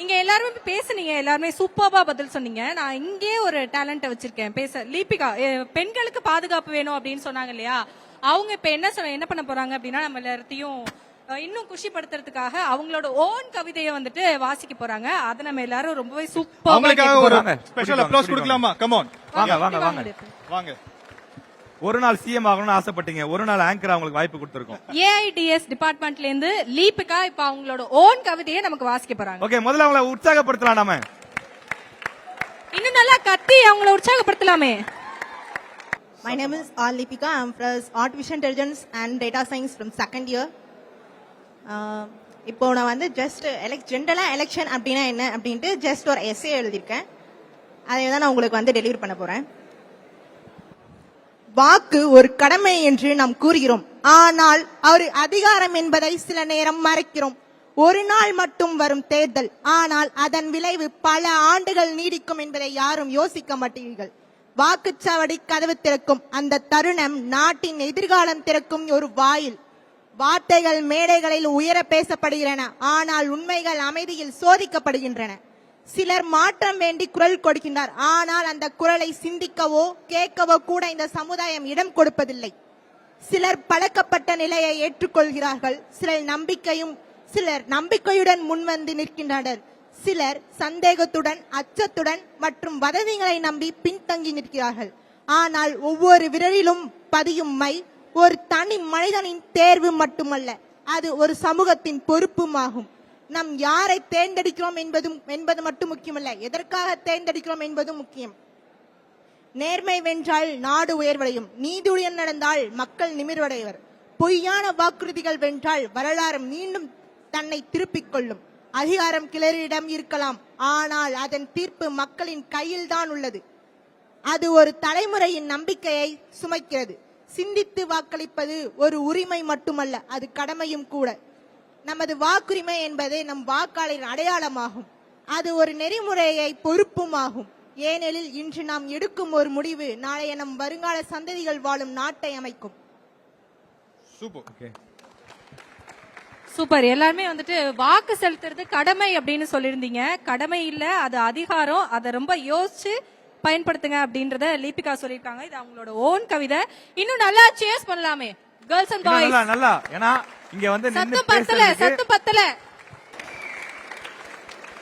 இங்க எல்லாருமே பேசுனீங்க, எல்லாருமே சூப்பர்பா பதில் சொன்னீங்க. நான் இங்கே ஒரு டேலண்ட வச்சிருக்கேன் பேச. லீபிகா பெண்களுக்கு பாதுகாப்பு வேணும் அப்படின்னு சொன்னாங்க இல்லையா? அவங்க இப்ப என்ன பண்ண போறாங்க அப்படின்னா நம்ம எல்லாத்தையும் இன்னும் குஷிப்படுத்துறதுக்காக அவங்களோட ஓன் கவிதையை வந்துட்டு வாசிக்க போறாங்க. அத நம்ம எல்லாரும் ரொம்பவே சூப்பரா ஸ்பெஷல் அப்ளாஸ் கொடுக்கலாமா? கம் ஆன், வாங்க வாங்க வாங்க வாங்க. ஒரு நாள் சிஎம் ஆகணும்னு ஆசைப்பட்டீங்க, ஒரு நாள் ஆங்கர் அவங்களுக்கு வாய்ப்பு கொடுத்திருக்கோம். ஏஐடிஎஸ் டிபார்ட்மெண்ட்ல இருந்து லீபிகா இப்ப அவங்களோட ஓன் கவிதையை நமக்கு வாசிக்க போறாங்க. ஓகே, முதல்ல அவங்கள உற்சாகப்படுத்தலாம். நாம இன்னும் நல்லா கத்தி அவங்கள உற்சாகப்படுத்தலாமே. My name is R. Lipika. I'm from Artificial Intelligence and Data Science from second year. இப்போ நான் வந்து ஜஸ்ட் ஜென்ரலா எலெக்ஷன் அப்படின்னா என்ன அப்படின்ட்டு ஜஸ்ட் ஒரு எஸ்ஏ எழுதியிருக்கேன். அதை தான் நான் உங்களுக்கு வந்து டெலிவரி பண்ண போறேன். வாக்கு ஒரு கடமை என்று நாம் கூறுகிறோம், ஆனால் ஒரு அதிகாரம் என்பதை சில நேரம் மறைக்கிறோம். ஒரு நாள் மட்டும் வரும் தேர்தல், ஆனால் அதன் விளைவு பல ஆண்டுகள் நீடிக்கும் என்பதை யாரும் யோசிக்க மாட்டீர்கள். வாக்குச்சாவடி கதவு திறக்கும் அந்த தருணம் நாட்டின் எதிர்காலம் திறக்கும் ஒரு வாயில். வார்த்தைகள் மேடைகளில் உயர பேசப்படுகின்றன, ஆனால் உண்மைகள் அமைதியில் சோதிக்கப்படுகின்றன. சிலர் மாற்றம் வேண்டி குரல் கொடுக்கின்றனர், ஆனால் அந்த குரலை சிந்திக்கவோ கேட்கவோ கூட இந்த சமுதாயம் இடம் கொடுப்பதில்லை. சிலர் பழக்கப்பட்ட நிலையை ஏற்றுக்கொள்கிறார்கள், சிலர் நம்பிக்கையுடன் முன்வந்து நிற்கின்றனர். சிலர் சந்தேகத்துடன், அச்சத்துடன் மற்றும் வதந்திகளை நம்பி பின்தங்கி நிற்கிறார்கள். ஆனால் ஒவ்வொரு விரலிலும் பதியும் மை ஒரு தனி மனிதனின் தேர்வு மட்டுமல்ல, அது ஒரு சமூகத்தின் பொறுப்புமாகும். நாம் யாரை தேர்ந்தெடுக்கிறோம் என்பது மட்டும் முக்கியமல்ல, எதற்காக தேர்ந்தெடுக்கிறோம் என்பதும் முக்கியம். நேர்மை வென்றால் நாடு உயர்வடையும், நீதியுடன் நடந்தால் மக்கள் நிமிர்வடைவர். பொய்யான வாக்குறுதிகள் வென்றால் வரலாறு மீண்டும் தன்னை திருப்பிக் கொள்ளும். அதிகாரம் கிளறியிடம் இருக்கலாம், ஆனால் அதன் தீர்ப்பு மக்களின் கையில் தான் உள்ளது. அது ஒரு தலைமுறையின் நம்பிக்கையை சுமைக்கிறது. சிந்தித்து வாக்களிப்பது ஒரு உரிமை மட்டுமல்ல, அது கடமையும் கூட. நமது வாக்குரிமை என்பது நம் வாக்காளரின் அடையாளமாகும். அது ஒரு நெறிமுறையை பொறுப்புமாகும். ஏனெனில் இன்று நாம் எடுக்கும் ஒரு முடிவு நாளைய நம் வருங்கால சந்ததிகள் வாழும் நாட்டை அமைக்கும். சூப்பர். எல்லாருமே வந்துட்டு வாக்கு செலுத்துறது கடமை அப்படின்னு சொல்லியிருந்தீங்க. கடமை இல்ல, அது அதிகாரம். அதை ரொம்ப யோசிச்சு பயன்படுத்துங்க அப்படின்றத லீபிகா சொல்லிருக்காங்க. இது அவங்களோட ஓன் கவிதை. இன்னும் நல்லா சேஸ் பண்ணலாமே கேர்ள்ஸ் அண்ட் பாய்ஸ். நல்லா ஏன்னா இங்க வந்து சத்தம் பத்தல